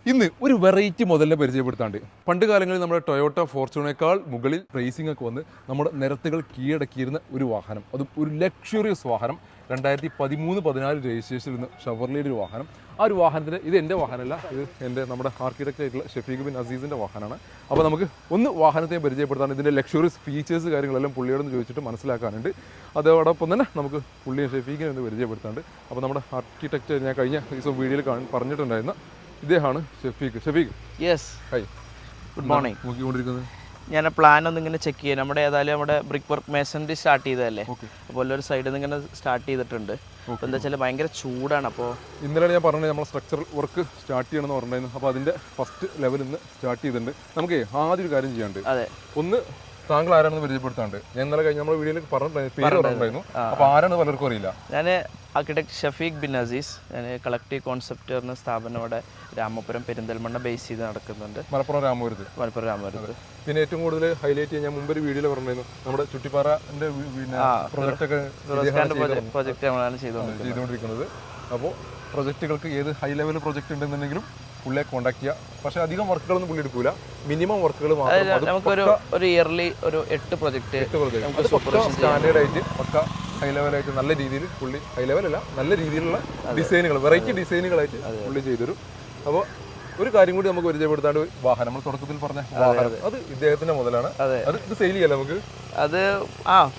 ഇന്ന് ഒരു വെറൈറ്റി മുതലിനെ പരിചയപ്പെടുത്താണ്ട് പണ്ട് കാലങ്ങളിൽ നമ്മുടെ ടൊയോട്ട ഫോർച്യൂണേക്കാൾ മുകളിൽ റേസിംഗ് ഒക്കെ വന്ന് നമ്മുടെ നിരത്തുകൾ കീഴടക്കിയിരുന്ന ഒരു വാഹനം, അതും ഒരു ലക്ഷറിയസ് വാഹനം. 2013-14 രജിസ്ട്രേഷനിൽ നിന്ന് ഷവർലിയുടെ ഒരു വാഹനം. ആ ഒരു വാഹനത്തിന് ഇത് എൻ്റെ വാഹനമല്ല, ഇത് നമ്മുടെ ആർക്കിടെക്റ്റ് ആയിട്ടുള്ള ഷഫീഖ് ബിൻ അസീസിൻ്റെ വാഹനമാണ്. അപ്പോൾ നമുക്ക് ഒന്ന് വാഹനത്തെ പരിചയപ്പെടുത്താൻ ഇതിൻ്റെ ലക്ഷറിയസ് ഫീച്ചേഴ്സ് കാര്യങ്ങളെല്ലാം പുള്ളിയോടൊന്ന് ചോദിച്ചിട്ട് മനസ്സിലാക്കാനുണ്ട്. അതോടൊപ്പം തന്നെ നമുക്ക് പുള്ളിയെ ഷഫീഖിനെ ഒന്ന് പരിചയപ്പെടുത്താണ്ട്. അപ്പോൾ നമ്മുടെ ആർക്കിടെക്റ്റ് ഞാൻ കഴിഞ്ഞ ദിവസം വീഡിയോയിൽ പറഞ്ഞിട്ടുണ്ടായിരുന്ന ഇദ്ദേഹമാണ് Shafeeq. Shafeeq, yes, hi, good morning. നോക്കിക്കൊണ്ടിരിക്കുന്നത് ഞാൻ പ്ലാൻ ഒന്ന് ഇങ്ങനെ ചെക്ക് ചെയ്യാം. നമ്മുടെ ഏതായാലും നമ്മുടെ ബ്രിക്ക് വർക്ക് മേസൺറി സ്റ്റാർട്ട് ചെയ്തതല്ലേ, അപ്പോൾ ഒരു സൈഡിൽ നിന്ന് ഇങ്ങനെ സ്റ്റാർട്ട് ചെയ്തിട്ടുണ്ട്. അപ്പോൾ എന്താ വെച്ചാൽ ഭയങ്കര ചൂടാണ്. അപ്പോൾ ഇന്നലെ ഞാൻ പറഞ്ഞത് നമ്മൾ സ്ട്രക്ചറൽ വർക്ക് സ്റ്റാർട്ട് ചെയ്യണമെന്ന് പറഞ്ഞിരുന്നു. അപ്പോൾ അതിൻ്റെ ഫസ്റ്റ് ലെവലിൽ നിന്ന് സ്റ്റാർട്ട് ചെയ്തിട്ടുണ്ട്. നമുക്ക് ആദ്യം ഒരു കാര്യം ചെയ്യാണ്ട്, അതെ, ഒന്ന് താങ്കൾ ആരാണെന്ന് പരിചയപ്പെടുത്താണ്ട്. ഞാൻ ഇന്നലെ കഴിഞ്ഞ നമ്മുടെ വീഡിയോയിൽ പറഞ്ഞിട്ടുണ്ടായിരുന്നു. അപ്പോൾ ആരാണ് പലർക്കും അറിയില്ല. ഞാൻ ആർക്കിടെക്ട് ഷഫീഖ് ബിൻ അസീസ്. ഞാൻ കളക്റ്റീവ് കോൺസെപ്റ്റ് എന്ന സ്ഥാപനം അവിടെ രാമപുരം പെരിന്തൽമണ്ണ ബേസ് ചെയ്ത് നടക്കുന്നുണ്ട്. മലപ്പുറം രാമപുരത്ത്. പിന്നെ ഏറ്റവും കൂടുതൽ ഹൈലൈറ്റ് ചെയ്യാൻ ഞാൻ മുമ്പ് ഒരു വീഡിയോയിൽ പറഞ്ഞിരുന്നു, നമ്മുടെ ചുട്ടിപ്പാറന്റെ പ്രൊജക്ട് നമ്മളാണ് ചെയ്തുകൊണ്ടിരിക്കുന്നത്. അപ്പോൾ പ്രൊജക്റ്റുകൾക്ക് ഏത് ഹൈ ലെവൽ പ്രൊജക്ട് ഉണ്ടെന്നുണ്ടെങ്കിലും പുള്ളിയെ കോൺടാക്ട് ചെയ്യുക. പക്ഷേ അധികം വർക്കുകളൊന്നും പുള്ളി എടുക്കൂല, മിനിമം വർക്കുകൾ മാത്രം. നമുക്കൊരു ഇയർലി ഒരു 8 പ്രൊജക്ട് സ്റ്റാൻഡേർഡ് ആയിട്ട് പക്ക ഹൈ ലെവലായിട്ട് നല്ല രീതിയിൽ പുള്ളി, ഹൈ ലെവലല്ല നല്ല രീതിയിലുള്ള ഡിസൈനുകൾ, വെറൈറ്റി ഡിസൈനുകളായിട്ട് പുള്ളി ചെയ്തുതരും. അപ്പോൾ ഒരു കാര്യം കൂടി നമുക്ക് പരിചയപ്പെടുത്താണ്ട്, വാഹനം നമ്മൾ തുടക്കത്തിൽ പറഞ്ഞ വാഹനം അത് ഇദ്ദേഹത്തിന്റെ മുതലാണ്. അത് ഇത് സെയിൽ ചെയ്യാം നമുക്ക്. അത്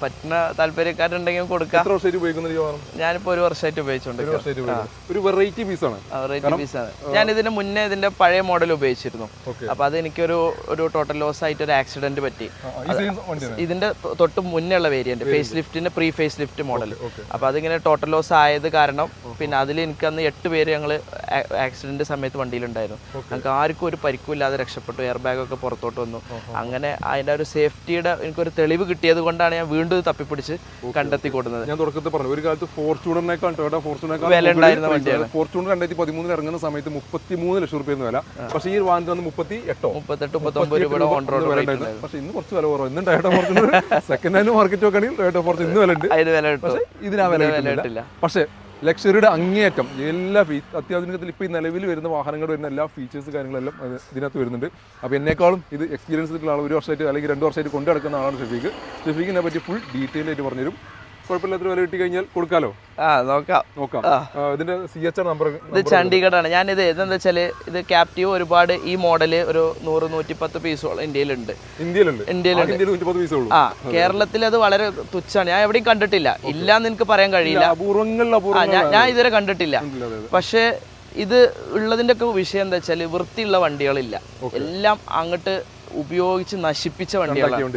പറ്റുന്ന താല്പര്യക്കാരുണ്ടെങ്കിൽ കൊടുക്കാം. എത്ര വർഷമായിട്ട് ഉപയോഗിക്കുന്ന ഈ വാഹനം? ഞാനിപ്പോൾ 1 വർഷമായിട്ട് ഉപയോഗിച്ചുകൊണ്ട്. ഒരു വെറൈറ്റി പീസാണ്. ഞാൻ ഇതിന് മുന്നേ ഇതിന്റെ പഴയ മോഡൽ ഉപയോഗിച്ചിരുന്നു. അപ്പൊ അത് എനിക്കൊരു ടോട്ടൽ ലോസ് ആയിട്ട് ഒരു ആക്സിഡന്റ് പറ്റി. ഇതിന്റെ തൊട്ട് മുന്നേ ഉള്ള variant facelift pre facelift model. അപ്പൊ അതിങ്ങനെ ടോട്ടൽ ലോസ് ആയത് കാരണം പിന്നെ അതിൽ എനിക്ക് അന്ന് 8 പേര് ഞങ്ങൾ ആക്സിഡന്റ് സമയത്ത് വണ്ടിയിലുണ്ടായിരുന്നു. ഞങ്ങൾക്ക് ആർക്കും ഒരു പരിക്കുമില്ലാതെ രക്ഷപ്പെട്ടു. എയർ ബാഗ് ഒക്കെ പുറത്തോട്ട് വന്നു. അങ്ങനെ അതിന്റെ ഒരു സേഫ്റ്റിയുടെ എനിക്കൊരു തെളിവ് കിട്ടിയത് കൊണ്ടാണ് ഞാൻ വീണ്ടും തപ്പിപ്പിടിച്ച് കണ്ടെത്തി കൊടുക്കുന്നത്. ഞാൻ തുടക്കത്തിൽ പറഞ്ഞു, ഒരു കാലത്ത് ഫോർച്യൂണറിനേക്കാൾ ടൊയോട്ട ഫോർച്യൂണറിനേക്കാൾ വില ഉണ്ടായിരുന്ന വണ്ടിയാണ്. ഫോർച്യൂണർ 2013 ഇറങ്ങുന്ന സമയത്ത് 33 ലക്ഷം രൂപ വില. പക്ഷേ ഈ വാഹനത്തിന് വന്ന് 38-39 രൂപയുടെ ഓൺ റോഡ് വില ഉണ്ടായിരുന്നു. പക്ഷേ ഇന്ന് കുറച്ച് വില കുറവ്. ഇന്ന് Toyota Fortuner second hand market നോക്കുകയാണെങ്കിൽ ടൊയോട്ട ഫോർച്യൂണർ ഇന്ന് വില ഉണ്ട്. അതിന് വില കിട്ടും, ഇതിന് ആ വില കിട്ടില്ല. പക്ഷേ ലക്ഷറിയുടെ അങ്ങേയറ്റം എല്ലാ അത്യാധുനികത്തിൽ ഇപ്പോൾ ഈ നിലവിൽ വരുന്ന വാഹനങ്ങൾ വരുന്ന എല്ലാ ഫീച്ചേഴ്സ് കാര്യങ്ങളെല്ലാം ഇതിനകത്ത് വരുന്നുണ്ട്. അപ്പോൾ എന്നെക്കാളും ഇത് എക്സ്പീരിയൻസ് ചെയ്തിട്ടുള്ള ആൾ, 1 വർഷമായിട്ട് അല്ലെങ്കിൽ 2 വർഷമായിട്ട് കൊണ്ടു നടക്കുന്ന ആളാണ് ഷഫീഖ്. ഷഫീഖിനെ പറ്റി ഫുൾ ഡീറ്റെയിൽ ആയിട്ട് പറഞ്ഞുതരും. കുഴപ്പമില്ലാത്തൊരു വില കിട്ടി കഴിഞ്ഞാൽ കൊടുക്കാലോ. നോക്കാം. ഇതിന്റെ CHR നമ്പർ ഇത് ചണ്ഡീഗഡാണ്. ഞാനിത് എന്താ വെച്ചാൽ ഇത് ക്യാപ്റ്റീവ് ഒരുപാട് ഈ മോഡല് ഒരു 100-110 പീസോളം ഇന്ത്യയിലുണ്ട്. കേരളത്തിൽ അത് വളരെ തുച്ഛമാണ്. ഞാൻ എവിടെയും കണ്ടിട്ടില്ല. ഇല്ലാന്ന് എനിക്ക് പറയാൻ കഴിയില്ല. ഞാൻ ഇതുവരെ കണ്ടിട്ടില്ല. പക്ഷേ ഇത് ഉള്ളതിന്റെ ഒക്കെ വിഷയം എന്താ വെച്ചാൽ വൃത്തിയുള്ള വണ്ടികളില്ല, എല്ലാം അങ്ങോട്ട് ഉപയോഗിച്ച് നശിപ്പിച്ച വണ്ടികളാണ്.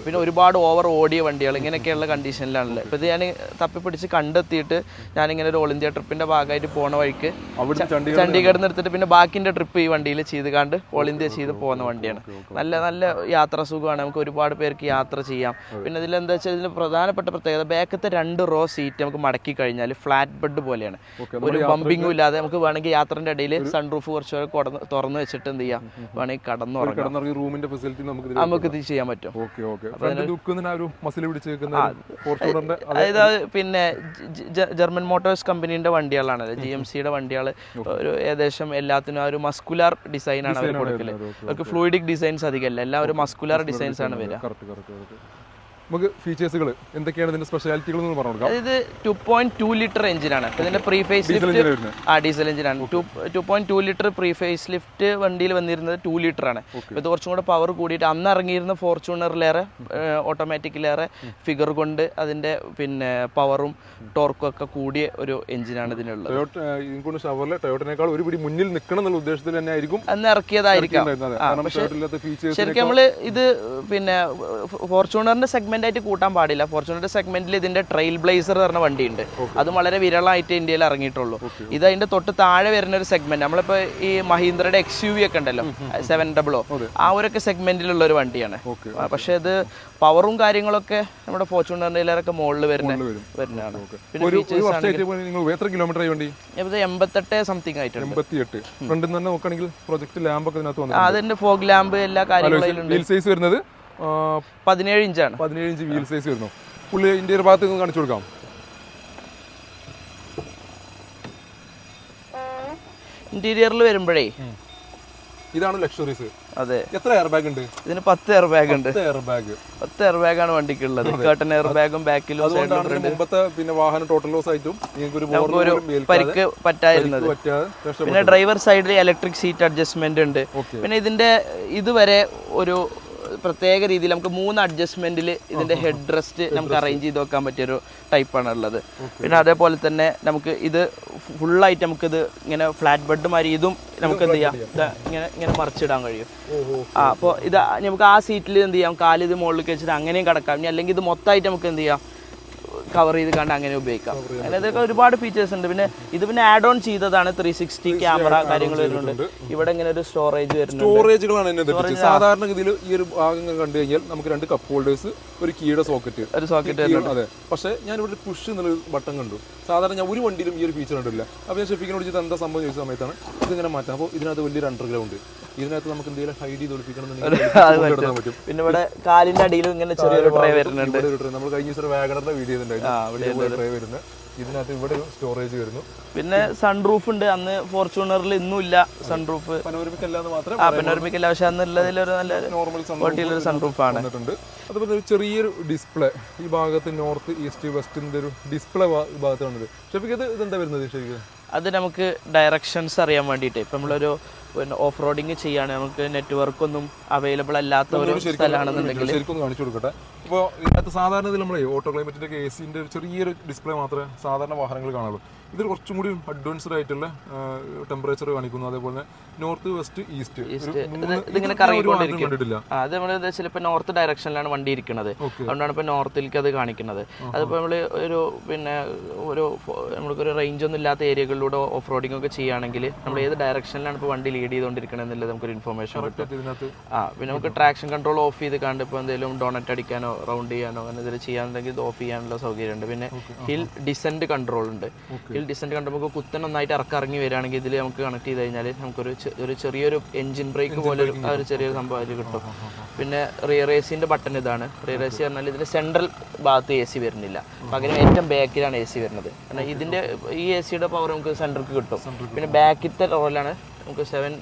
പിന്നെ ഒരുപാട് ഓവർ ഓടിയ വണ്ടികൾ, ഇങ്ങനെയൊക്കെയുള്ള കണ്ടീഷനിലാണല്ലോ. ഇപ്പൊ ഇത് ഞാൻ തപ്പിപ്പിടിച്ച് കണ്ടെത്തിയിട്ട് ഞാനിങ്ങനെ ഒരു ഓൾ ഇന്ത്യ ട്രിപ്പിന്റെ ഭാഗമായിട്ട് പോണ വഴിക്ക് ചണ്ഡീഗഡിൽ നിന്ന് എടുത്തിട്ട് പിന്നെ ബാക്കിന്റെ ട്രിപ്പ് ഈ വണ്ടിയിൽ ചെയ്ത് കണ്ട് ഓൾ ഇന്ത്യ ചെയ്ത് പോകുന്ന വണ്ടിയാണ്. നല്ല യാത്രാ സുഖമാണ്. നമുക്ക് ഒരുപാട് പേർക്ക് യാത്ര ചെയ്യാം. പിന്നെ ഇതിലെന്താ വെച്ചാൽ ഇതിന് പ്രധാനപ്പെട്ട പ്രത്യേകത, ബാക്കത്തെ 2 റോ സീറ്റ് നമുക്ക് മടക്കി കഴിഞ്ഞാൽ ഫ്ലാറ്റ് ബെഡ് പോലെയാണ്. ഒരു ബമ്പിങ്ങും ഇല്ലാതെ നമുക്ക് വേണമെങ്കിൽ യാത്രന്റെ ഇടയിൽ സൺറൂഫ് കുറച്ച് തുറന്നു വെച്ചിട്ട് എന്ത് ചെയ്യാം, വേണമെങ്കിൽ കടന്നുറങ്ങാം. നമുക്ക് ഇത് ചെയ്യാൻ പറ്റും. അതായത് പിന്നെ ജർമ്മൻ മോട്ടോഴ്സ് കമ്പനീന്റെ വണ്ടികളാണല്ലോ, GMCയുടെ വണ്ടികൾ. ഒരു ഏകദേശം എല്ലാത്തിനും ആ ഒരു മസ്കുലാർ ഡിസൈനാണ് അവർ കൊടുക്കല്. അവർക്ക് ഫ്ലൂയിഡിക് ഡിസൈൻസ് അധികമല്ല, എല്ലാം ഒരു മസ്കുലാർ ഡിസൈൻസ് ആണ് വരിക. നമുക്ക് ഫീച്ചേഴ്സുകൾ എന്തൊക്കെയാണ്, ഇതിന്റെ സ്പെഷ്യാലിറ്റികൾ എന്ന് പറഞ്ഞു കൊടുക്കാം. ഇത് 2.2 ലിറ്റർ എഞ്ചിനാണ്. ഇതിന്റെ പ്രീ ഫേസ് ലിഫ്റ്റ് ഡീസൽ എഞ്ചിനാണ്. 2.2 ലിറ്റർ പ്രീ ഫേസ് ലിഫ്റ്റ് വണ്ടിയിൽ വന്നിരുന്നത് 2 ലിറ്റർ ആണ്. ഇത് കുറച്ചും കൂടെ പവർ കൂടിയിട്ട് അന്ന് ഇറങ്ങിയിരുന്ന ഫോർച്യൂണറിലേറെ ഓട്ടോമാറ്റിക്കിലേറെ ഫിഗർ കൊണ്ട് അതിന്റെ പിന്നെ പവറും ടോർക്കും ഒക്കെ കൂടിയ ഒരു എഞ്ചിനാണ് ഇതിനുള്ളത്. ടൊയോട്ടനേക്കാൾ ഒരു പിടി മുന്നിൽ നിൽക്കണം എന്നുള്ള ഉദ്ദേശത്തിൽ തന്നെ ആയിരിക്കും അന്ന് ഇറക്കിയതായിരിക്കാം. ശരിക്കും നമ്മള് ഇത് പിന്നെ ഫോർച്യൂണറിന്റെ സെഗ്മെന്റ് ആയിട്ട് കൂട്ടാൻ പാടില്ല. ഫോർച്യൂണറിന്റെ സെഗ്മെന്റിൽ ഇതിന്റെ ട്രെയിൽ ബ്ലേസർ പറഞ്ഞ വണ്ടിയുണ്ട്. അത് വളരെ വിരളമായിട്ട് ഇന്ത്യയിൽ ഇറങ്ങിയിട്ടുള്ളൂ. ഇത് അതിന്റെ തൊട്ട് താഴെ വരുന്ന ഒരു സെഗ്മെന്റ്. നമ്മളിപ്പോ ഈ മഹീന്ദ്രയുടെ XUV ഒക്കെ ഉണ്ടല്ലോ, 700 ആ ഒരു സെഗ്മെന്റിലുള്ള ഒരു വണ്ടിയാണ്. പക്ഷെ ഇത് പവറും കാര്യങ്ങളൊക്കെ നമ്മുടെ ഫോർച്യൂണറിന്റെ മുകളിൽ വരുന്നതാണ്. പിന്നെ 88 സംതിങ് ആയിട്ടുണ്ട്. അതിന്റെ ഫോഗ് ലാമ്പ് എല്ലാ കാര്യങ്ങളും 17 ഇഞ്ചാണ്. 17 ഇഞ്ച് വീൽ സൈസ് വരുന്നു. പുള്ളി ഇന്ത്യയുടെ ഭാഗത്ത് കാണിച്ചു കൊടുക്കാം. ഇന്റീരിയറിൽ വരുമ്പോഴേ ഇതാണ് ലക്ഷറീസ്. അതെ. എത്ര എയർ ബാഗ് ഉണ്ട് ഇതിന് 10 എയർ ബാഗ് ഉണ്ട്. 10 എയർ ബാഗ്. 10 എയർ ബാഗാണ് വണ്ടിക്കുള്ളത്. കേട്ടൺ എയർ ബാഗും ബാക്കിലും അതുകൊണ്ടാണ് മുമ്പത്തെ പിന്നെ വാഹനം ടോട്ടൽ ലോസ് ആയിട്ടും നിങ്ങൾക്ക് ഒരു പരിക്ക് പറ്റായിരുന്നത്. പിന്നെ ഡ്രൈവർ സൈഡിൽ ഇലക്ട്രിക് സീറ്റ് അഡ്ജസ്റ്റ്മെന്റ് ഉണ്ട്. പിന്നെ ഇതിന്റെ ഇതുവരെ ഒരു പ്രത്യേക രീതിയിൽ നമുക്ക് 3 അഡ്ജസ്റ്റ്മെന്റിൽ ഇതിന്റെ ഹെഡ് റെസ്റ്റ് നമുക്ക് അറേഞ്ച് ചെയ്ത് വെക്കാൻ പറ്റിയൊരു ടൈപ്പാണ് ഉള്ളത്. പിന്നെ അതേപോലെ തന്നെ നമുക്ക് ഇത് ഫുള്ളായിട്ട് നമുക്കിത് ഇങ്ങനെ ഫ്ലാറ്റ് ബെഡ് മാതിരി ഇതും നമുക്ക് എന്ത് ചെയ്യാം, ഇങ്ങനെ ഇങ്ങനെ മറിച്ചിടാൻ കഴിയും. അപ്പോൾ ഇത് നമുക്ക് ആ സീറ്റിൽ എന്ത് ചെയ്യാം, കാല് ഇത് മുകളിലേക്ക് വെച്ചിട്ട് അങ്ങനെയും കിടക്കാം. ഇനി അല്ലെങ്കിൽ ഇത് മൊത്തമായിട്ട് നമുക്ക് എന്ത് ചെയ്യാം, കവർ ചെയ്ത് കണ്ട് അങ്ങനെ ഉപയോഗിക്കാം. അങ്ങനെ ഇതൊക്കെ ഒരുപാട് ഫീച്ചേഴ്സ് ഉണ്ട്. പിന്നെ ഇത് പിന്നെ ആഡ് ഓൺ ചെയ്തതാണ് 360 ക്യാമറ കാര്യങ്ങൾ വരുന്നുണ്ട്. ഇവിടെ ഇങ്ങനെ ഒരു സ്റ്റോറേജ് വരുന്നുണ്ട്. സ്റ്റോറേജുകളാണ് സാധാരണഗതിയിൽ ഈ ഒരു ഭാഗം കണ്ടു കഴിഞ്ഞാൽ നമുക്ക് 2 കപ്പ് ഹോൾഡേഴ്സ്, ഒരു കീയുടെ സോക്കറ്റ്. അതെ, പക്ഷേ ഞാൻ ഇവിടെ പുഷ് എന്നുള്ളൊരു ബട്ടൺ കണ്ടു. സാധാരണ ഞാൻ ഒരു വണ്ടിയിലും ഈ ഒരു ഫീച്ചർ കണ്ടില്ല. അപ്പോൾ ഞാൻ ഷെഫീക്കിനോട് ചോദിച്ചത് എന്താ സംഭവം ചോദിച്ച സമയത്താണ് ഇതിങ്ങനെ മാറ്റാം. അപ്പോൾ ഇതിനകത്ത് വലിയൊരു അണ്ടർഗ്രൗണ്ട്, ഇതിനകത്ത് നമുക്ക് എന്തെങ്കിലും ഹൈഡ് ചെയ്ത് ഒളിപ്പിക്കണം പറ്റും. പിന്നെ ഇവിടെ കാലിന്റെ അടിയിലും ഇങ്ങനെ ചെറിയൊരു ട്രേ വരുന്നുണ്ട്. നമ്മൾ കഴിഞ്ഞ ദിവസം വാഗണറിന്റെ വീഡിയോ ട്രേ വരുന്നത്. ഇതിനകത്ത് ഇവിടെ സ്റ്റോറേജ് വരുന്നു. പിന്നെ സൺറൂഫ് ഉണ്ട്. അന്ന് ഫോർച്യൂണറിൽ ഇന്നും ഇല്ല സൺറൂഫ്. പനോരമിക് അല്ലാതെ മാത്രം പനോരമിക് അല്ല, പക്ഷെ അന്നുള്ളതിൽ ഒരു നല്ല നോർമൽ സൺറൂഫ് ആണ്. അതുപോലെ ഒരു ചെറിയൊരു ഡിസ്പ്ലേ ഈ ഭാഗത്ത്, നോർത്ത് ഈസ്റ്റ് വെസ്റ്റിന്റെ ഒരു ഡിസ്പ്ലേ ഭാഗത്ത് വന്നത്. ഷെഫിക്ക് ഇതെന്താ വരുന്നത് ശരിക്കും? അത് നമുക്ക് ഡയറക്ഷൻസ് അറിയാൻ വേണ്ടിയിട്ട്. ഇപ്പം നമ്മളൊരു ഓഫ് റോഡിങ് ചെയ്യാണ്, നമുക്ക് നെറ്റ്വർക്ക് ഒന്നും അവൈലബിൾ അല്ലാത്ത ഒരു സ്ഥലമാണെന്നുണ്ടെങ്കിൽ ശരിക്കും കാണിച്ചു കൊടുക്കട്ടെ. ഇപ്പോൾ ഇതിനകത്ത് സാധാരണ ഇതിൽ നമ്മളെ ഓട്ടോ ക്ലൈമറ്റിന്റെ എസിന്റെ ചെറിയൊരു ഡിസ്പ്ലേ മാത്രമേ സാധാരണ വാഹനങ്ങൾ കാണുള്ളൂ. ഇതിൽ കുറച്ചും കൂടി അഡ്വാൻസ്ഡ് ആയിട്ടുള്ള ടെമ്പറേച്ചർ കാണിക്കുന്നു. അതേപോലെ നോർത്ത് വെസ്റ്റ് ഈസ്റ്റ് ഇതിങ്ങനെ കറങ്ങിക്കൊണ്ടിരിക്കും. അത് നമ്മൾ ചിലപ്പോൾ നോർത്ത് ഡയറക്ഷനിലാണ് വണ്ടി ഇരിക്കുന്നത്, അതുകൊണ്ടാണ് ഇപ്പോൾ നോർത്തിലേക്ക് അത് കാണിക്കുന്നത്. അതിപ്പോൾ നമ്മൾ ഒരു പിന്നെ നമുക്കൊരു റേഞ്ച് ഒന്നും ഇല്ലാത്ത ഏരിയകളിലൂടെ ഓഫ് റോഡിംഗ് ഒക്കെ ചെയ്യുകയാണെങ്കിൽ നമ്മൾ ഏത് ഡയറക്ഷനിലാണ് ഇപ്പോൾ വണ്ടി ലീഡ് ചെയ്തുകൊണ്ടിരിക്കണം എന്നുള്ളത് നമുക്കൊരു ഇൻഫർമേഷൻ കിട്ടും. പിന്നെ നമുക്ക് ട്രാക്ഷൻ കൺട്രോൾ ഓഫ് ചെയ്ത് കണ്ട് ഇപ്പോൾ എന്തെങ്കിലും ഡോണറ്റ് അടിക്കാനോ റൗണ്ട് ചെയ്യാനോ അങ്ങനെ എന്തെങ്കിലും ചെയ്യാനുണ്ടെങ്കിൽ ഇത് ഓഫ് ചെയ്യാനുള്ള സൗകര്യമുണ്ട്. പിന്നെ ഹിൽ ഡിസെൻറ്റ് കൺട്രോൾ ഉണ്ട്. ഹിൽ ഡിസെൻറ്റ് കണ്ട് നമുക്ക് കുത്തൻ ഒന്നായിട്ട് ഇറങ്ങി വരികയാണെങ്കിൽ ഇതിൽ നമുക്ക് കണക്ട് ചെയ്ത് കഴിഞ്ഞാൽ നമുക്കൊരു ചെറിയൊരു എൻജിൻ ബ്രേക്ക് പോലെ ഒരു ചെറിയൊരു സംഭവം അതിൽ കിട്ടും. പിന്നെ റിയർ എ സിൻ്റെ ബട്ടൺ ഇതാണ്. റിയർ എ സി പറഞ്ഞാൽ ഇതിൻ്റെ സെൻട്രൽ ഭാഗത്ത് എ സി വരുന്നില്ല, പകരം ഏറ്റവും ബാക്കിലാണ് എ സി വരുന്നത്. കാരണം ഇതിൻ്റെ ഈ എ സിയുടെ പവർ നമുക്ക് സെൻട്രൽക്ക് കിട്ടും. പിന്നെ ബാക്കിലത്തെ റോയിലാണ് നമുക്ക് 6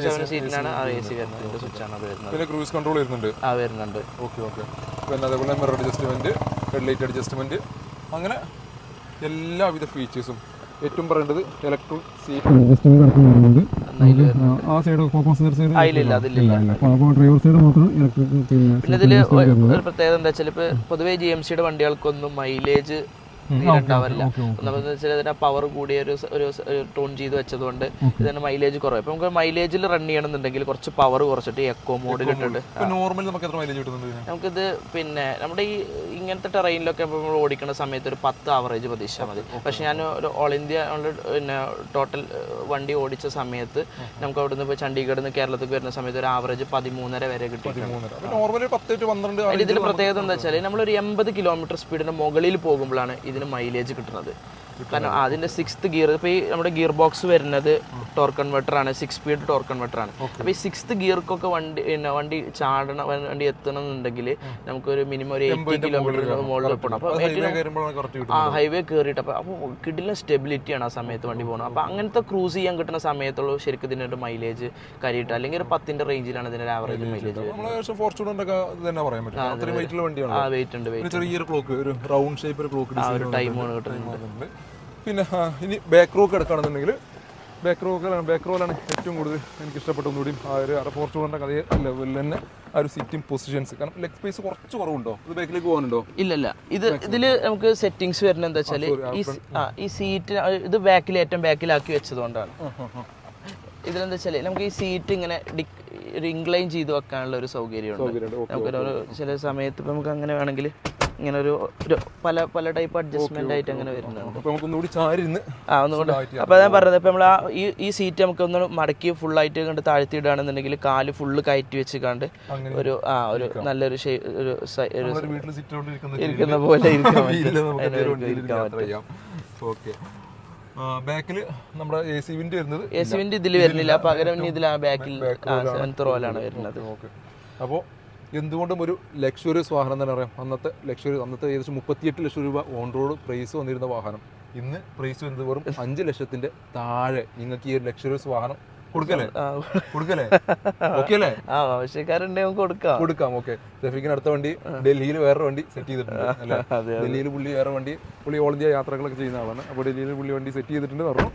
7 സീറ്റിനാണ് ആ എ സി വരുന്നത്. ഇതിൻ്റെ സ്വിച്ചാണ് അത് വരുന്നത്. പിന്നെ ക്രൂസ് കൺട്രോൾ വരുന്നുണ്ട്. വരുന്നുണ്ട്. പിന്നെ അതേപോലെ മിറർ അഡ്ജസ്റ്റ്മെന്റ്, ഹെഡ്ലൈറ്റ് അഡ്ജസ്റ്റ്മെന്റ്, അങ്ങനെ എല്ലാവിധ ഫീച്ചേഴ്സും. ഏറ്റവും പറയേണ്ടത് ഇലക്ട്രിക് സീറ്റ് അഡ്ജസ്റ്റ്മെന്റ് അടക്കം വരുന്നുണ്ട്. ആ side passenger side driver side മാത്രം ഇലക്ട്രിക്. പിന്നെ ഇതിൽ ഒരു പ്രത്യേകത എന്താ വെച്ചാൽ ഇപ്പോൾ പൊതുവേ GMCയുടെ വണ്ടികൾക്കൊന്നും മൈലേജ് ഉണ്ടാവില്ല. ഒന്നാമതെന്ന് വെച്ചാൽ ഇതിന്റെ പവർ കൂടിയ ഒരു ടോൺ ചെയ്ത് വെച്ചതുകൊണ്ട് ഇതിന് മൈലേജ് കുറവ്. ഇപ്പൊ നമുക്ക് മൈലേജിൽ റൺ ചെയ്യണമെന്നുണ്ടെങ്കിൽ കുറച്ച് പവർ കുറച്ചിട്ട് എക്കോ മോഡിൽ ഇട്ടിട്ട് നമുക്കിത് പിന്നെ നമ്മുടെ ഈ ഇങ്ങനത്തെ ടെറൈനിലൊക്കെ നമ്മൾ ഓടിക്കുന്ന സമയത്ത് ഒരു 10 ആവറേജ് പ്രതീക്ഷിച്ചാൽ മതി. പക്ഷെ ഞാൻ ഒരു ഓൾ ഇന്ത്യ പിന്നെ ടോട്ടൽ വണ്ടി ഓടിച്ച സമയത്ത് നമുക്ക് അവിടെ നിന്ന് ഇപ്പോൾ ചണ്ഡീഗഡിൽ നിന്ന് കേരളത്തിൽ വരുന്ന സമയത്ത് ഒരു ആവറേജ് 13.5 വരെ കിട്ടി. ഇതിൽ പ്രത്യേകത എന്താ വെച്ചാൽ നമ്മളൊരു 80 കിലോമീറ്റർ സ്പീഡിന് മുകളിൽ പോകുമ്പോഴാണ് ഇതിന് മൈലേജ് കിട്ടുന്നത്. കാരണം അതിന്റെ 6th ഗിയർ, ഇപ്പോൾ ഈ നമ്മുടെ ഗിയർ ബോക്സ് വരുന്നത് ടോർക്ക് കൺവെർട്ടർ ആണ്, 6 സ്പീഡ് ടോർക്ക് കൺവെർട്ടർ ആണ്. അപ്പോൾ ഈ 6th ഗിയർക്കൊക്കെ വണ്ടി ചാടണം, വണ്ടി എത്തണമെന്നുണ്ടെങ്കിൽ നമുക്കൊരു മിനിമം ഒരു 80 കിലോമീറ്റർ മുകളിൽ പോകണം. അപ്പോൾ ഹൈവേ കയറിയിട്ട് അപ്പോൾ കിടിലൻ സ്റ്റെബിലിറ്റിയാണ് ആ സമയത്ത് വണ്ടി പോകണം. അപ്പോൾ അങ്ങനത്തെ ക്രൂസ് ചെയ്യാൻ കിട്ടുന്ന സമയത്തുള്ളൂ ശരിക്കും ഇതിനൊരു മൈലേജ് കാര്യമായിട്ട്. അല്ലെങ്കിൽ ഒരു 10ന്റെ റേഞ്ചിലാണ് ഇതിന്റെ ആവറേജ് മൈലേജ്. വെയിറ്റ് ഉണ്ട്, ടൈമാണ് കിട്ടുന്നത്. പിന്നെ ഇനി ബാക്ക് റോക്ക് എടുക്കുകയാണെന്നുണ്ടെങ്കിൽ ബാക്ക് റോയിലാണ് ഏറ്റവും കൂടുതൽ എനിക്ക് ഇഷ്ടപ്പെട്ട ഒന്നുകൂടിയും ആ ഒരു ഫോർച്യൂണറിന്റെ അതേ ലെവലിൽ തന്നെ ആ ഒരു സിറ്റിംഗ് പൊസിഷൻസ്. കാരണം ലെഗ് സ്പേസ് കുറച്ച് കുറവുണ്ടോ? ഇത് ബാക്കിലേക്ക് പോകാനുണ്ടോ? ഇല്ലല്ല, ഇതിൽ നമുക്ക് സെറ്റിങ്സ് വരുന്നത് എന്താ വെച്ചാൽ ഈ സീറ്റ് ഇത് ബാക്കിൽ ഏറ്റവും ബാക്കിലാക്കി വെച്ചതുകൊണ്ടാണ്. ഇതിലെന്താ വെച്ചാൽ നമുക്ക് ഈ സീറ്റ് ഇങ്ങനെ ഒരു ഇൻക്ലൈൻ ചെയ്ത് വെക്കാനുള്ള ഒരു സൗകര്യമുണ്ട്. നമുക്കൊരു ചില സമയത്ത് ഇപ്പം നമുക്ക് അങ്ങനെ വേണമെങ്കിൽ ഇങ്ങനെ ഒരു പല ടൈപ്പ് അഡ്ജസ്റ്റ്മെന്റ് ആയിട്ട് അങ്ങനെ വരുന്നുണ്ട്. ഒന്നുകൊണ്ട് അപ്പോൾ ഞാൻ പറഞ്ഞത് ഇപ്പം നമ്മൾ ഈ സീറ്റ് നമുക്ക് ഒന്ന് മടക്കി ഫുള്ളായിട്ട് കണ്ട് താഴ്ത്തി ഇടുകയാണെന്നുണ്ടെങ്കിൽ കാല് ഫുള്ള് കയറ്റി വെച്ച് കണ്ട് ഒരു നല്ലൊരു ഇരിക്കുന്ന പോലെ ഇരിക്കാൻ പറ്റും. ബാക്കിൽ നമ്മുടെ AC വിൻഡ് വരുന്നത്, AC വിൻഡ് ഇതിൽ വരുന്നില്ല, പകരം ഇതിൽ ആ ബാക്കിൽ റോയിലാണ് വരുന്നത്. അപ്പോൾ എന്തുകൊണ്ടും ഒരു ലക്ഷറിയസ് വാഹനം തന്നെ പറയാം. അന്നത്തെ ഏകദേശം 38 ലക്ഷം രൂപ ഓൺ റോഡ് പ്രൈസ് വന്നിരുന്ന വാഹനം ഇന്ന് പ്രൈസ് വരുന്നത് വെറും 5 ലക്ഷത്തിൻ്റെ താഴെ നിങ്ങൾക്ക് ഈ ഒരു ലക്ഷറിയസ് വാഹനം കൊടുക്കല്ലേ കൊടുക്കല്ലേ ഓക്കെ അല്ലേ? ആ ആവശ്യക്കാരുണ്ടെങ്കിൽ നമുക്ക് കൊടുക്കാം. കൊടുക്കാം. ഓക്കെ. ഷെഫീഖിന് അടുത്ത വണ്ടി ഡൽഹിയിൽ വേറൊരു വണ്ടി സെറ്റ് ചെയ്തിട്ടുണ്ട് അല്ലേ? ഡൽഹിയിൽ പുള്ളി വേറെ വണ്ടി, പുള്ളി ഓൾ ഇന്ത്യ യാത്രകളൊക്കെ ചെയ്യുന്ന ആളാണ്. അപ്പോൾ ഡൽഹിയിൽ പുള്ളി വണ്ടി സെറ്റ് ചെയ്തിട്ടുണ്ട് പറഞ്ഞു.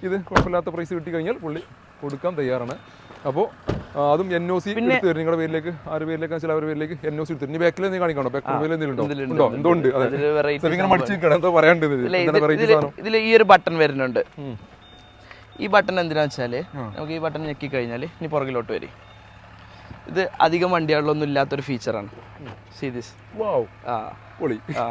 ഇത് കുഴപ്പമില്ലാത്ത പ്രൈസ് കിട്ടി കഴിഞ്ഞാൽ പുള്ളി കൊടുക്കാൻ തയ്യാറാണ്. അപ്പോൾ അതും NOC എടുത്ത് തരും നിങ്ങളുടെ പേരിലേക്ക്. ആറ് പേരിലേക്ക് വെച്ചാൽ അവരുടെ പേരിലേക്ക് NOC എടുത്ത് തരും. ഇനി ബാക്കിൽ നീ കാണിക്കണോ? ബാക്ക് പ്രൊഫൈൽ എന്തെങ്കിലും ഉണ്ടോ? എന്തോ ഉണ്ട്. അതെ, ഇങ്ങനെ മടിച്ചു നിൽക്കണം. എന്തോ പറയാണ്ട് ഇതിൽ ഈ ഒരു ബട്ടൺ വരുന്നുണ്ട്. ഈ ബട്ടൺ എന്തിനാ വെച്ചാല് നമുക്ക് ഈ ബട്ടൺ ഞെക്കി കഴിഞ്ഞാൽ ഇനി പുറകിലോട്ട് വരും. ഇത് അധികം വണ്ടികളിലൊന്നും ഇല്ലാത്തൊരു ഫീച്ചറാണ്. See this. വാവ്. ആ പൊളി. ആ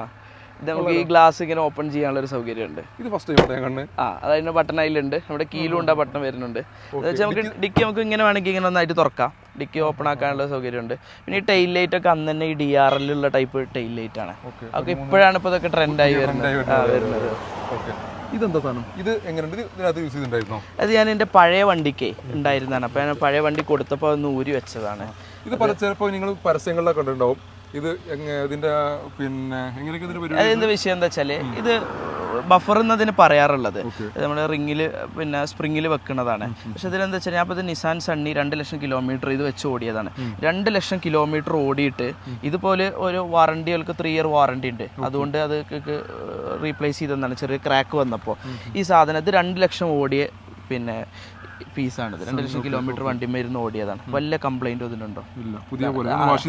ഇത് നമുക്ക് ഈ ഗ്ലാസ് ഇങ്ങനെ ഓപ്പൺ ചെയ്യാനുള്ള ഒരു സൗകര്യമുണ്ട്. ഇത് ഫസ്റ്റ് ടൈം കണ്ണ്. അതായത് ബട്ടൺ അതിലുണ്ട്. നമ്മുടെ കീലും ഉണ്ട്, ബട്ടൺ വരുന്നുണ്ട്. എന്നുവെച്ചാൽ നമുക്ക് ഡിക്കി നമുക്ക് ഇങ്ങനെ വേണമെങ്കിൽ ഇങ്ങനെ ഒന്നായിട്ട് തുറക്കാം. ഡിക്കി ഓപ്പൺ ആക്കാനുള്ള സൗകര്യമുണ്ട്. പിന്നെ ഈ ടൈൽ ലൈറ്റ് ഒക്കെ അന്ന് തന്നെ ഈ DRL ഉള്ള ടൈപ്പ് ടൈൽ ലൈറ്റ് ആണ്. അതൊക്കെ ഇപ്പോഴാണ് ഇപ്പോൾ ഇതൊക്കെ ട്രെൻഡായി വരുന്നത്. ഇതെന്താ സാധനം? ഇത് എങ്ങനെയുണ്ട്? ഇതിനകത്ത് യൂസ് ചെയ്തിട്ടുണ്ടായിരുന്നോ? അത് ഞാൻ എൻ്റെ പഴയ വണ്ടിക്ക് ഉണ്ടായിരുന്നതാണ്. അപ്പോൾ ഞാൻ പഴയ വണ്ടി കൊടുത്തപ്പോൾ അതൊന്ന് ഊരി വെച്ചതാണ്. ഇത് ചിലപ്പോൾ നിങ്ങൾ പരസ്യങ്ങളിലൊക്കെ കണ്ടിട്ടുണ്ടാവും. ഇത് ഇതിന്റെ പിന്നെ എങ്ങനെയൊക്കെ ഇതിന്റെ പരിപാടി? അതെന്ത് വിഷയം എന്താ വെച്ചാൽ ഇത് ബഫർ എന്നതിന് പറയാറുള്ളത് നമ്മുടെ റിങ്ങിൽ പിന്നെ സ്പ്രിങ്ങിൽ വെക്കുന്നതാണ്. പക്ഷെ ഇതിലെന്താ വെച്ചാൽ ഞാൻ ഇപ്പോൾ ഇത് നിസാൻ സണ്ണി 2 ലക്ഷം കിലോമീറ്റർ ഇത് വെച്ച് ഓടിയതാണ്. 2 ലക്ഷം കിലോമീറ്റർ ഓടിയിട്ട് ഇതുപോലെ ഒരു വാറണ്ടികൾക്ക് 3 ഇയർ വാറണ്ടി ഉണ്ട്. അതുകൊണ്ട് അത് റീപ്ലേസ് ചെയ്തെന്നാണ് ചെറിയ ക്രാക്ക് വന്നപ്പോൾ. ഈ സാധനം ഇത് 2 ലക്ഷം ഓടിയ പിന്നെ പീസാണിത്. 2 ലക്ഷം കിലോമീറ്റർ വണ്ടിമേരുന്ന് ഓടിയതാണ്. വല്ല കംപ്ലൈൻറ്റും ഇതിനുണ്ടോ? വാഷ്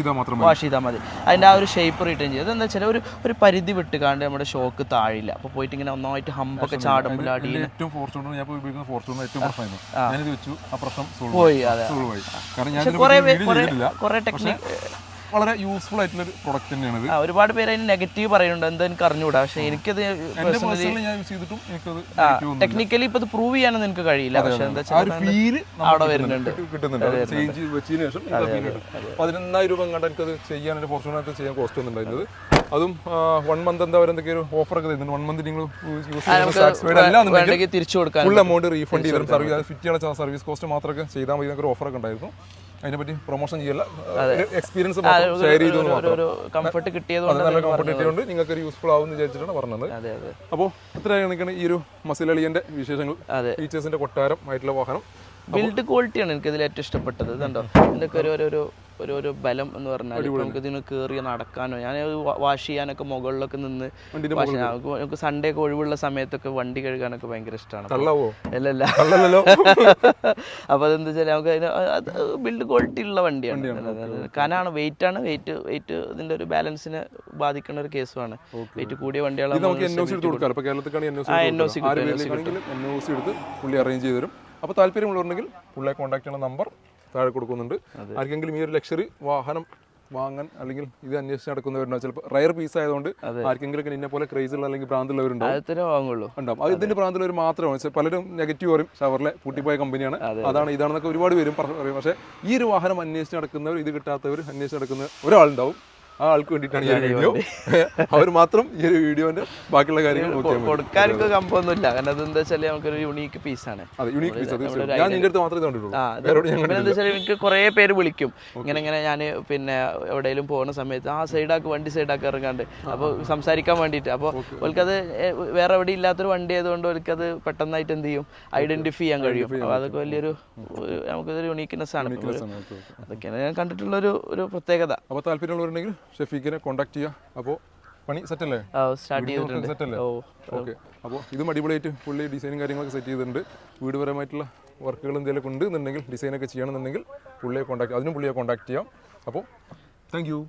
ചെയ്താൽ മതി. അതിൻ്റെ ആ ഒരു ഷേപ്പ് റിട്ടേൺ ചെയ്ത് എന്താ വെച്ചാൽ ഒരു പരിധി വിട്ടുകാണ്ട് നമ്മുടെ ഷോക്ക് താഴില്ല. അപ്പോൾ പോയിട്ട് ഇങ്ങനെ ഒന്നായിട്ട് ഹമ്പൊക്കെ ചാടുമ്പോൾ അടിയിൽ പോയി. അതെ, കുറേ ടെക്നിക്ക് വളരെ യൂസ്ഫുൾ ആയിട്ടുള്ള ഒരു പ്രൊഡക്റ്റ് തന്നെയാണ്. ഒരുപാട് പേര് അതിന് നെഗറ്റീവ് പറയുന്നുണ്ട്. എന്താ എനിക്ക് അറിഞ്ഞുകൂടാ. പക്ഷെ എനിക്കത് ടെക്നിക്കലി ഇപ്പൊ പ്രൂവ് ചെയ്യാനൊന്നും എനിക്ക് കഴിയില്ല. പക്ഷെ എന്താ അവിടെ വരുന്നുണ്ട്. 11,000 രൂപ കണ്ട് എനിക്കത് ചെയ്യാൻ ഫോർച്യൂണറായിട്ട് ചെയ്യാൻ കോസ്റ്റ് ഒന്നുണ്ടായിരുന്നത്. അതും 1 മന്ത് എന്താ പറയുക എന്തൊക്കെ ഒരു ഓഫർ ഒക്കെ തരുന്നുണ്ട്. 1 മന്ത് നിങ്ങൾ തിരിച്ചു കൊടുക്കാൻ ഫുൾ എമൗണ്ട് റീഫണ്ട് ചെയ്ത് തരും. സർവീസ് ഫിറ്റ് ചെയ്യാനുള്ള സർവീസ് കോസ്റ്റ് മാത്രമൊക്കെ ചെയ്താൽ മതി എന്നൊക്കെ ഓഫർ ഒക്കെ ഉണ്ടായിരുന്നു. അതിനെപ്പറ്റി പ്രൊമോഷൻ ചെയ്യല്ല, എക്സ്പീരിയൻസ് ഷെയർ ചെയ്തു. കംഫർട്ട് കിട്ടിയത് നല്ല കംഫർട്ട് കിട്ടിയതുകൊണ്ട് നിങ്ങൾക്ക് ഒരു യൂസ്ഫുൾ ആവുമെന്ന് വിചാരിച്ചിട്ടാണ് പറഞ്ഞത്. അപ്പോൾ ഇത്രയാണ് ഈ ഒരു മസിൽ അളിയന്റെ വിശേഷങ്ങൾ. ഫീച്ചേഴ്സിന്റെ കൊട്ടാരം ആയിട്ടുള്ള വാഹനം. ബിൽഡ് ക്വാളിറ്റിയാണ് എനിക്ക് ഇതിൽ ഏറ്റവും ഇഷ്ടപ്പെട്ടത്. ഇതുണ്ടോ ഇതൊക്കെ ഒരു ബലം എന്ന് പറഞ്ഞാൽ നമുക്ക് ഇതിന് കയറി നടക്കാനോ ഞാൻ വാഷ് ചെയ്യാനൊക്കെ മുകളിലൊക്കെ നിന്ന് നമുക്ക് സൺഡേ ഒക്കെ ഒഴിവുള്ള സമയത്തൊക്കെ വണ്ടി കഴുകാനൊക്കെ ഭയങ്കര ഇഷ്ടമാണ്. അല്ലല്ല അപ്പോൾ അതെന്താ വെച്ചാൽ നമുക്ക് അതിന് ബിൽഡ് ക്വാളിറ്റി ഉള്ള വണ്ടിയാണ്. കനാണ്, വെയിറ്റ് ഇതിന്റെ ഒരു ബാലൻസിനെ ബാധിക്കുന്ന ഒരു കേസുമാണ്. വെയിറ്റ് കൂടിയ വണ്ടികളാണ് അറേഞ്ച് ചെയ്ത് തരും. അപ്പോൾ താല്പര്യമുള്ളവരുണ്ടെങ്കിൽ പുള്ളിയെ കോൺടാക്ട് ചെയ്യുന്ന നമ്പർ താഴെ കൊടുക്കുന്നുണ്ട്. ആർക്കെങ്കിലും ഈ ഒരു ലക്ഷറി വാഹനം വാങ്ങാൻ അല്ലെങ്കിൽ ഇത് അന്വേഷിച്ച് നടക്കുന്നവരുണ്ടോ? ചിലപ്പോൾ റയർ പീസ് ആയതുകൊണ്ട് ആർക്കെങ്കിലും ഇന്നെ പോലെ ക്രൈസുള്ള അല്ലെങ്കിൽ ഭ്രാന്തുള്ളവരുണ്ടാവും. അത് ഇതിന്റെ ഭ്രാന്തുള്ളവർ മാത്രമാണ്. പലരും നെഗറ്റീവ് പറയും ഷവർലെ പൂട്ടിപ്പോയ കമ്പനിയാണ്, ഇതാണെന്നൊക്കെ ഒരുപാട് പേരും പറയും. പക്ഷേ ഈ ഒരു വാഹനം അന്വേഷിച്ച് നടക്കുന്നവർ, ഇത് കിട്ടാത്തവർ അന്വേഷിച്ച് നടക്കുന്ന ഒരാളുണ്ടാവും. ആ ആൾക്ക് വേണ്ടിയിട്ടാണ് ഈ വീഡിയോ. അവർ മാത്രം ഈ ഒരു വീഡിയോന്റെ ബാക്കിയുള്ള കാര്യങ്ങൾ കൊടുക്കാനൊക്കെ കമ്പൊന്നുമില്ല. കാരണം അതെന്താ വെച്ചാൽ നമുക്കൊരു യുണീക്ക് പീസാണ്. എനിക്ക് കുറെ പേര് വിളിക്കും ഇങ്ങനെ ഞാൻ പിന്നെ എവിടെയെങ്കിലും പോകുന്ന സമയത്ത് വണ്ടി സൈഡാക്കി ഇറങ്ങാണ്ട് അപ്പോൾ സംസാരിക്കാൻ വേണ്ടിയിട്ട്. അപ്പോൾ ഓൽക്കത് വേറെ എവിടെ ഇല്ലാത്തൊരു വണ്ടി ആയതുകൊണ്ട് ഓൽക്കത് പെട്ടെന്നായിട്ട് എന്ത് ചെയ്യും, ഐഡന്റിഫൈ ചെയ്യാൻ കഴിയും. അപ്പോൾ അതൊക്കെ വലിയൊരു നമുക്കൊരു യുണീക്ക്നെസ് ആണ്. അതൊക്കെയാണ് ഞാൻ കണ്ടിട്ടുള്ള ഒരു പ്രത്യേകത. അപ്പോൾ താല്പര്യമുള്ളവരുണ്ടെങ്കിൽ ഷെഫീഖിനെ കോൺടാക്ട് ചെയ്യുക. അപ്പോൾ പണി സെറ്റല്ലേ? സെറ്റല്ലേ? ഓക്കെ. അപ്പോൾ ഇതും അടിപൊളിയായിട്ട് പുള്ളി ഡിസൈനും കാര്യങ്ങളൊക്കെ സെറ്റ് ചെയ്തിട്ടുണ്ട്. വീടുപരമായിട്ടുള്ള വർക്കുകൾ എന്തെങ്കിലും ഉണ്ട് എന്നുണ്ടെങ്കിൽ, ഡിസൈനൊക്കെ ചെയ്യണമെന്നുണ്ടെങ്കിൽ പുള്ളിയെ കോൺടാക്ട് ചെയ്യാം. അപ്പോൾ താങ്ക് യു.